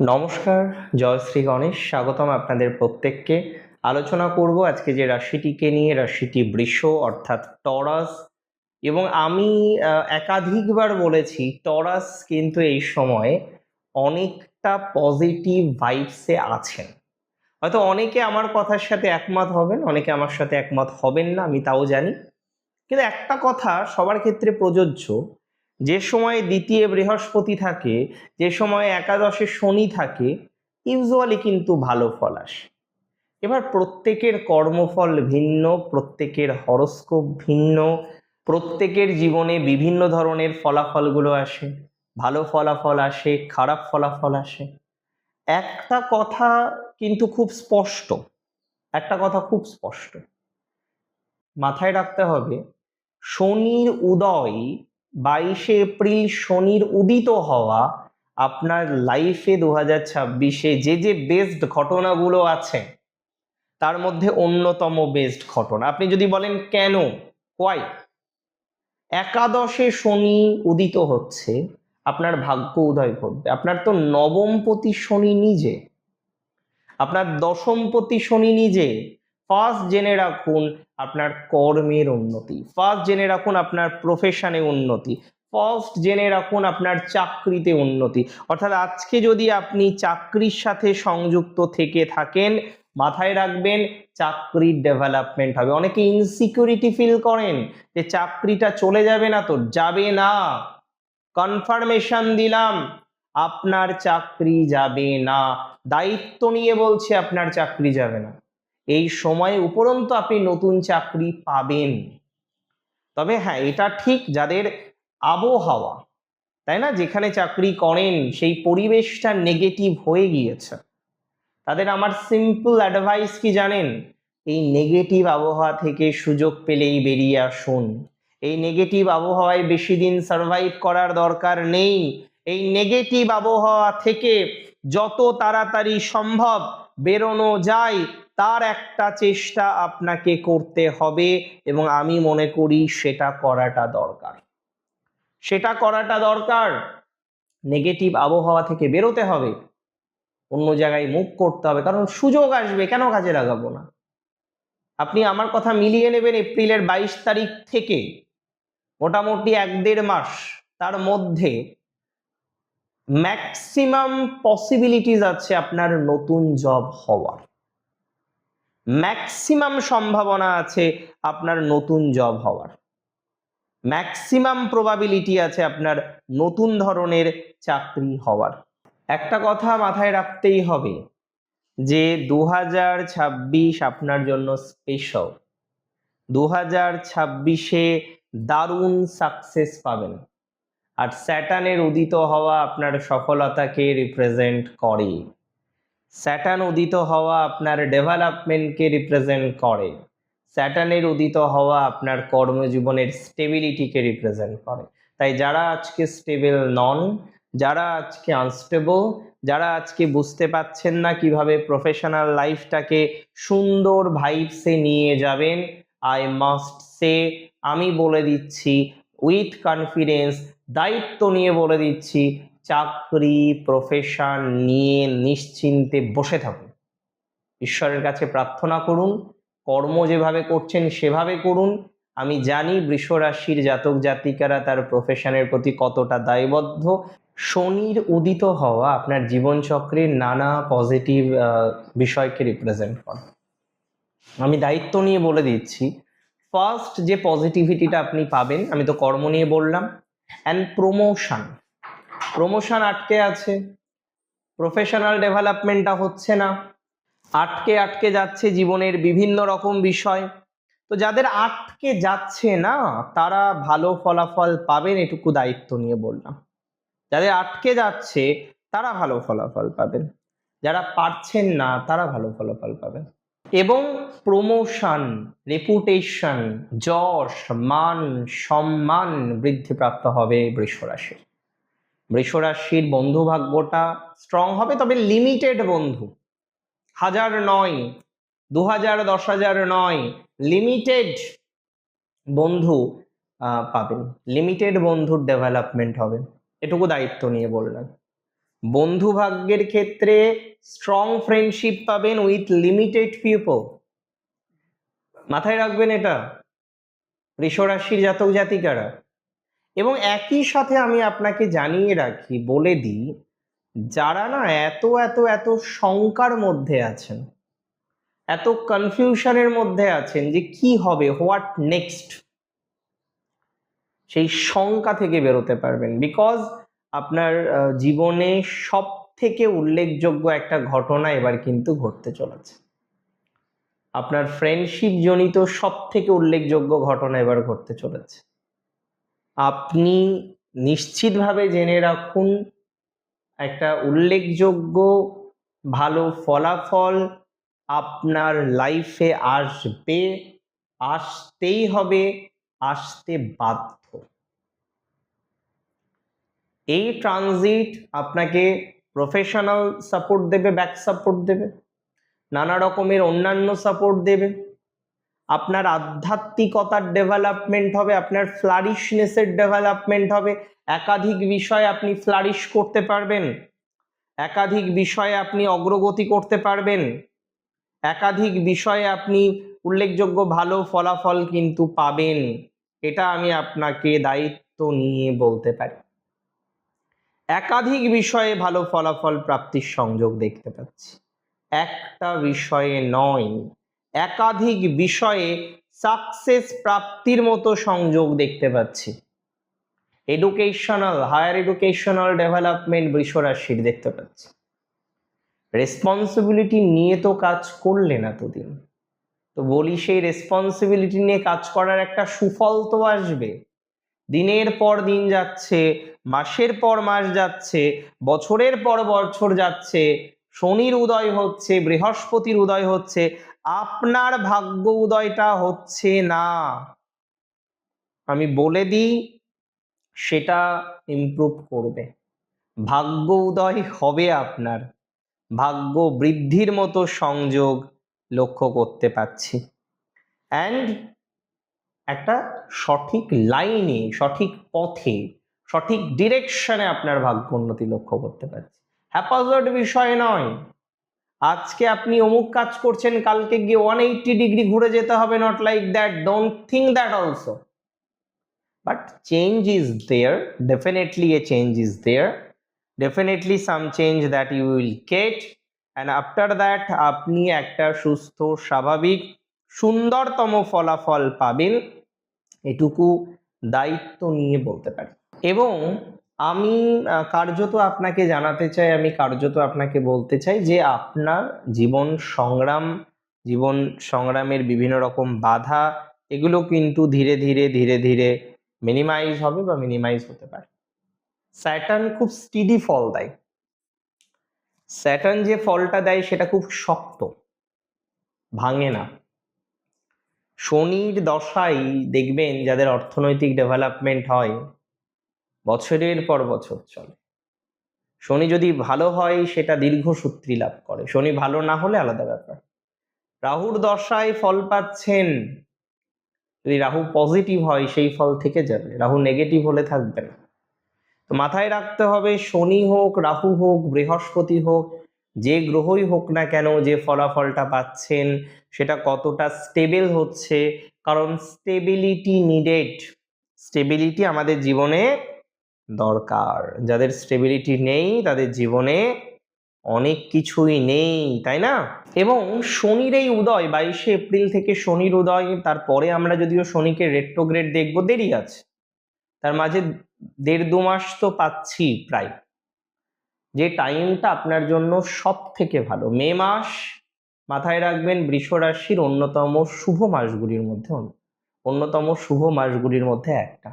নমস্কার, জয় শ্রী গণেশ। স্বাগতম আপনাদের প্রত্যেককে। আলোচনা করব আজকে যে রাশিটিকে নিয়ে, রাশিটি বৃষ অর্থাৎ টরাস। এবং আমি একাধিকবার বলেছি টরাস কিন্তু এই সময় অনেকটা পজিটিভ ভাইবসে আছেন। হয়তো অনেকে আমার কথার সাথে একমত হবেন, অনেকে আমার সাথে একমত হবেন না, আমি তাও জানি। কিন্তু একটা কথা সবার ক্ষেত্রে প্রযোজ্য, যে সময় দ্বিতীয় বৃহস্পতি থাকে, যে সময় একাদশে শনি থাকে, ইউজুয়ালি কিন্তু ভালো ফল আসে। এবার প্রত্যেকের কর্মফল ভিন্ন, প্রত্যেকের হরস্কোপ ভিন্ন, প্রত্যেকের জীবনে বিভিন্ন ধরনের ফলাফলগুলো আসে। ভালো ফলাফল আসে, খারাপ ফলাফল আসে। একটা কথা কিন্তু খুব স্পষ্ট, একটা কথা খুব স্পষ্ট মাথায় রাখতে হবে, শনির উদয় 22শে এপ্রিল, শনির উদিত হওয়া আপনার লাইফে 2026-এ যে বেস্ট ঘটনাগুলো আছে তার মধ্যে অন্যতম বেস্ট ঘটনা। আপনি যদি বলেন কেন, হোয়াই, একাদশে শনি উদিত হচ্ছে, আপনার ভাগ্য উদয় ঘটবে। আপনার তো নবমপতি শনি নিজে, আপনার দশমপতি শনি নিজে। ফার্স্ট জেনে রাখুন আপনার কর্মের উন্নতি, ফার্স্ট জেনে রাখুন আপনার প্রফেশনে উন্নতি, ফার্স্ট জেনে রাখুন আপনার চাকরিতে উন্নতি। অর্থাৎ আজকে যদি আপনি চাকরির সাথে সংযুক্ত থেকে থাকেন, মাথায় রাখবেন চাকরির ডেভেলপমেন্ট হবে। অনেকে ইনসিকিউরিটি ফিল করেন যে চাকরিটা চলে যাবে, না তো যাবে না, কনফার্মেশন দিলাম আপনার চাকরি যাবে না। দায়িত্ব নিয়ে বলছে আপনার চাকরি যাবে না। এই সময়ে উপরন্তু আপনি নতুন চাকরি পাবেন। তবে হ্যাঁ, এটা ঠিক, যাদের আবহাওয়া, তাই না, যেখানে চাকরি করেন সেই পরিবেশটা নেগেটিভ হয়ে গিয়েছে, তাদের আমার সিম্পল অ্যাডভাইস কি জানেন? এই নেগেটিভ আবহাওয়া থেকে সুযোগ পেলেই বেরিয়ে আসুন। এই নেগেটিভ আবহাওয়ায় বেশি দিন সার্ভাইভ করার দরকার নেই। এই নেগেটিভ আবহাওয়া থেকে যত তাড়াতাড়ি সম্ভব বেরোনো যায় তার একটা চেষ্টা আপনাকে করতে হবে, এবং আমি মনে করি সেটা করাটা দরকার, সেটা করাটা দরকার। নেগেটিভ আবহাওয়া থেকে বেরোতে হবে, অন্য জায়গায় মুভ করতে হবে, কারণ সুযোগ আসবে, কেন কাজে লাগাবো না? আপনি আমার কথা মিলিয়ে নেবেন, এপ্রিলের 22 তারিখ থেকে মোটামুটি 1-1.5 মাস, তার মধ্যে ম্যাক্সিমাম পসিবিলিটিস আছে আপনার নতুন জব হওয়ার, ম্যাক্সিমাম সম্ভাবনা আছে আপনার নতুন জব হওয়ার, ম্যাক্সিমাম প্রবাবিলিটি আছে আপনার নতুন ধরনের চাকরি হওয়ার। একটা কথা মাথায় রাখতেই হবে যে 2026 আপনার জন্য স্পেশাল। 2026-এ দারুণ সাকসেস পাবেন। আর স্যাটার্নের উদিত হওয়া আপনার সফলতাকে রিপ্রেজেন্ট করে, স্যাটার্ন উদিত হওয়া আপনার ডেভেলপমেন্টকে রিপ্রেজেন্ট করে, স্যাটার্নের উদিত হওয়া আপনার কর্মজীবনের স্টেবিলিটিকে রিপ্রেজেন্ট করে। তাই যারা আজকে স্টেবল নন, যারা আজকে আনস্টেবল, যারা আজকে বুঝতে পাচ্ছেন না কিভাবে প্রফেশনাল লাইফটাকে সুন্দর ভাইবসে নিয়ে যাবেন, আই মাস্ট সে, আমি বলে দিচ্ছি উইথ কনফিডেন্স, দায়িত্ব নিয়ে বলে দিচ্ছি, চাকরি প্রফেশন নিয়ে নিশ্চিন্তে বসে থাকুন। ঈশ্বরের কাছে প্রার্থনা করুন, কর্ম যেভাবে করছেন সেভাবে করুন। আমি জানি বৃষ রাশির জাতক জাতিকারা তার প্রফেশনের প্রতি কতটা দায়বদ্ধ। শনির উদিত হওয়া আপনার জীবনচক্রের নানা পজিটিভ বিষয়কে রিপ্রেজেন্ট করে। আমি দায়িত্ব নিয়ে বলে দিচ্ছি, ফার্স্ট যে পজিটিভিটিটা আপনি পাবেন, আমি তো কর্ম নিয়ে বললাম, অ্যান্ড প্রমোশন। প্রমোশন আটকে আছে, প্রফেশনাল ডেভেলপমেন্টটা হচ্ছে না, আটকে আটকে যাচ্ছে জীবনের বিভিন্ন রকম বিষয়। তো যাদের আটকে যাচ্ছে না তারা ভালো ফলাফল পাবেন, এটুকু দায়িত্ব নিয়ে বললাম। যাদের আটকে যাচ্ছে তারা ভালো ফলাফল পাবেন, যারা পারছেন না তারা ভালো ফলাফল পাবেন। এবং প্রমোশন, রেপুটেশন, যশ, মান, সম্মান বৃদ্ধিপ্রাপ্ত হবে বৃষ রাশির। বৃষ রাশির বন্ধু ভাগ্যটা স্ট্রং হবে, তবে লিমিটেড বন্ধু, 1000 নয়, 2000, 10,000 নয়, লিমিটেড বন্ধু পাবেন, লিমিটেড বন্ধুর ডেভেলপমেন্ট হবে, এটুকু দায়িত্ব নিয়ে বললাম। বন্ধু ভাগ্যের ক্ষেত্রে স্ট্রং ফ্রেন্ডশিপ পাবেন উইথ লিমিটেড পিপল। মাথায় রাখবেন এটা বৃষ রাশির জাতক জাতিকারা। এবং একই সাথে আমি আপনাকে জানিয়ে রাখি, বলে দিই, যারা না এত এত এত শঙ্কার মধ্যে আছেন, এত কনফিউশনের মধ্যে আছেন যে কি হবে, হোয়াট নেক্সট, সেই শঙ্কা থেকে বেরোতে পারবেন। বিকজ আপনার জীবনে সব থেকে উল্লেখযোগ্য একটা ঘটনা এবার কিন্তু ঘটতে চলেছে। আপনার ফ্রেন্ডশিপ জনিত সব থেকে উল্লেখযোগ্য ঘটনা এবার ঘটতে চলেছে। আপনি নিশ্চিতভাবে জেনে রাখুন, একটা উল্লেখযোগ্য ভালো ফলাফল আপনার লাইফে আসবে, আসতেই হবে, আসতে বাধ্য। এই ট্রানজিট আপনাকে প্রফেশনাল সাপোর্ট দেবে, ব্যাক সাপোর্ট দেবে, নানা রকমের অন্যান্য সাপোর্ট দেবে, আপনার আধ্যাত্মিকতার ডেভেলপমেন্ট হবে, আপনার ফ্লারিশনেসের ডেভেলপমেন্ট হবে, একাধিক বিষয়ে আপনি ফ্লারিশ করতে পারবেন, একাধিক বিষয়ে আপনি অগ্রগতি করতে পারবেন, একাধিক বিষয়ে আপনি উল্লেখযোগ্য ভালো ফলাফল কিন্তু পাবেন। এটা আমি আপনাকে দায়িত্ব নিয়ে বলতে পারি। একাধিক বিষয়ে ভালো ফলাফল প্রাপ্তির সংযোগ দেখতে পাচ্ছি, একটা বিষয়ে নয়, একাধিক বিষয়ে সাকসেস প্রাপ্তির মতো সংযোগ দেখতে পাচ্ছি। এডুকেশনাল, হায়ার এডুকেশনাল ডেভেলপমেন্ট বৃষ রাশির দেখতে পাচ্ছি। রেসপন্সিবিলিটি নিয়ে তো কাজ করলেন এতদিন, তো বলি সেই রেসপন্সিবিলিটি নিয়ে কাজ করার একটা সুফল তো আসবে। দিনের পর দিন যাচ্ছে, মাসের পর মাস যাচ্ছে, বছরের পর বছর যাচ্ছে, শনির উদয় হচ্ছে, বৃহস্পতির উদয় হচ্ছে, আপনার ভাগ্য উদয়টা হচ্ছে না। আমি বলে দিই, সেটা ইমপ্রুভ করবে, ভাগ্য উদয় হবে আপনার, ভাগ্য বৃদ্ধির মতো সংযোগ লক্ষ্য করতে পাচ্ছি। অ্যান্ড একটা সঠিক লাইনে, সঠিক পথে, সঠিক ডিরেকশনে আপনার ভাগ্য উন্নতি লক্ষ্য করতে পারছি। হ্যাপাজর্ড বিষয় নয়, আজকে আপনি অমুক কাজ করছেন, কালকে গিয়ে 180 ডিগ্রি ঘুরে যেতে হবে, not like that, don't think that also. But change is there, definitely a change is there, definitely some change that you will get, and after that আপনি একটা সুস্থ, স্বাভাবিক, সুন্দরতম ফলাফল পাবেন, এটুকু দায়িত্ব নিয়ে বলতে পারি। এবং আমি কার্যত আপনাকে জানাতে চাই, আমি কার্যত আপনাকে বলতে চাই যে আপনার জীবন সংগ্রামের বিভিন্ন রকম বাধা, এগুলো কিন্তু ধীরে ধীরে ধীরে ধীরে মিনিমাইজ হবে বা মিনিমাইজ হতে পারে। স্যাটার্ন খুব স্টিডি ফল দেয়, স্যাটার্ন যে ফলটা দেয় সেটা খুব শক্ত, ভাঙে না। শনির দশায় দেখবেন যাদের অর্থনৈতিক ডেভেলপমেন্ট হয় বছরের পর বছর চলে। শনি যদি ভালো হয় সেটা দীর্ঘসূত্রী লাভ করে, শনি ভালো না হলে আলাদা ব্যাপার। রাহুর দশায় ফল পাচ্ছেন, যদি রাহু পজিটিভ হয় সেই ফল থেকে যাবে, রাহু নেগেটিভ হলে থাকবে না। তো মাথায় রাখতে হবে, শনি হোক, রাহু হোক, বৃহস্পতি হোক, যে গ্রহই হোক না কেন, যে ফলাফলটা পাচ্ছেন সেটা কতটা স্টেবল হচ্ছে, কারণ স্টেবিলিটি নিডেড, স্টেবিলিটি আমাদের জীবনে দরকার। যাদের স্টেবিলিটি নেই তাদের জীবনে অনেক কিছুই নেই, তাই না? এবং শনির এই উদয়, 22শে এপ্রিল থেকে শনির উদয়, তারপরে আমরা যদিও শনিকে রেট্রোগ্রেড দেখবো, দেরি আছে, তার মাঝে 1.5-2 মাস তো পাচ্ছি প্রায়, যে টাইমটা আপনার জন্য সব থেকে ভালো। মে মাস মাথায় রাখবেন বৃষ রাশির অন্যতম শুভ মাসগুলির মধ্যে একটা,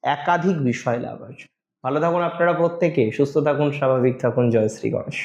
একাধিক বিষয় লাভ আছে। ভালো থাকুন আপনারা প্রত্যেকে, সুস্থ থাকুন, স্বাভাবিক থাকুন। জয় শ্রী গণেশ।